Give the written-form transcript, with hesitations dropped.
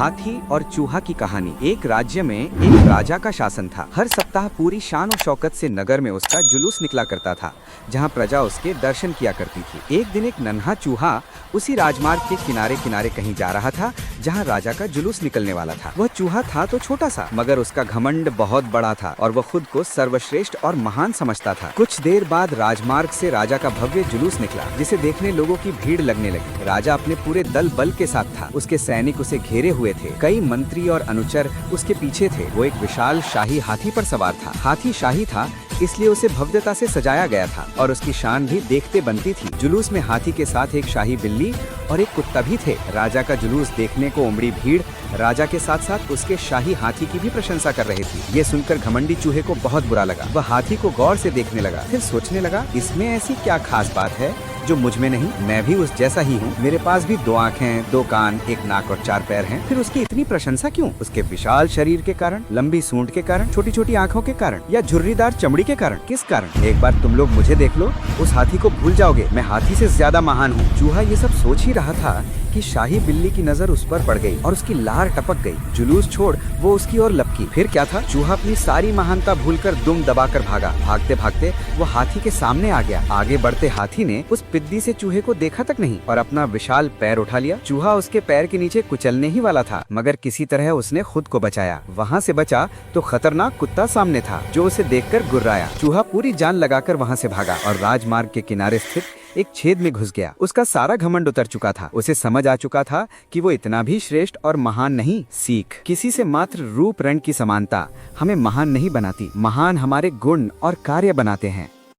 हाथी और चूहा की कहानी। एक राज्य में एक राजा का शासन था। हर सप्ताह पूरी शान और शौकत से नगर में उसका जुलूस निकला करता था, जहां प्रजा उसके दर्शन किया करती थी। एक दिन एक नन्हा चूहा उसी राजमार्ग के किनारे किनारे कहीं जा रहा था, जहां राजा का जुलूस निकलने वाला था। वह चूहा था तो छोटा सा, मगर उसका घमंड बहुत बड़ा था और वह खुद को सर्वश्रेष्ठ और महान समझता था। कुछ देर बाद राजमार्ग से राजा का भव्य जुलूस निकला, जिसे देखने लोगों की भीड़ लगने लगी। राजा अपने पूरे दल बल के साथ था। उसके सैनिक उसे घेरे हुए थे। कई मंत्री और अनुचर उसके पीछे थे। वो एक विशाल शाही हाथी पर सवार था। हाथी शाही था, इसलिए उसे भव्यता से सजाया गया था और उसकी शान भी देखते बनती थी। जुलूस में हाथी के साथ एक शाही बिल्ली और एक कुत्ता भी थे। राजा का जुलूस देखने को उमड़ी भीड़ राजा के साथ साथ उसके शाही हाथी की भी प्रशंसा कर रही थी। ये सुनकर घमंडी चूहे को बहुत बुरा लगा। वह हाथी को गौर से देखने लगा, फिर सोचने लगा, इसमें ऐसी क्या खास बात है जो मुझ में नहीं? मैं भी उस जैसा ही हूँ। मेरे पास भी 2 आँखें, 2 कान, 1 नाक और 4 पैर हैं। फिर उसकी इतनी प्रशंसा क्यों? उसके विशाल शरीर के कारण, लंबी सूंड के कारण, छोटी छोटी आँखों के कारण, या झुर्रीदार चमड़ी के कारण? किस कारण? एक बार तुम लोग मुझे देख लो, उस हाथी को भूल जाओगे। मैं हाथी से ज्यादा महान हूँ। चूहा ये सब सोच ही रहा था कि शाही बिल्ली की नजर उस पर पड़ गई और उसकी लार टपक गई। जुलूस छोड़ वो उसकी ओर लपकी। फिर क्या था? चूहा अपनी सारी महानता भूलकर दुम दबाकर भागा। भागते भागते वो हाथी के सामने आ गया। आगे बढ़ते हाथी ने उस पिद्दी से चूहे को देखा तक नहीं और अपना विशाल पैर उठा लिया। चूहा उसके पैर के नीचे कुचलने ही वाला था, मगर किसी तरह उसने खुद को बचाया। वहाँ से बचा तो खतरनाक कुत्ता सामने था, जो उसे देखकर गुर्राया। चूहा पूरी जान लगाकर वहाँ से भागा और राजमार्ग के किनारे स्थित एक छेद में घुस गया। उसका सारा घमंड उतर चुका था। उसे समझ आ चुका था कि वो इतना भी श्रेष्ठ और महान नहीं। सीख: किसी से मात्र रूप रंग की समानता हमें महान नहीं बनाती, महान हमारे गुण और कार्य बनाते हैं।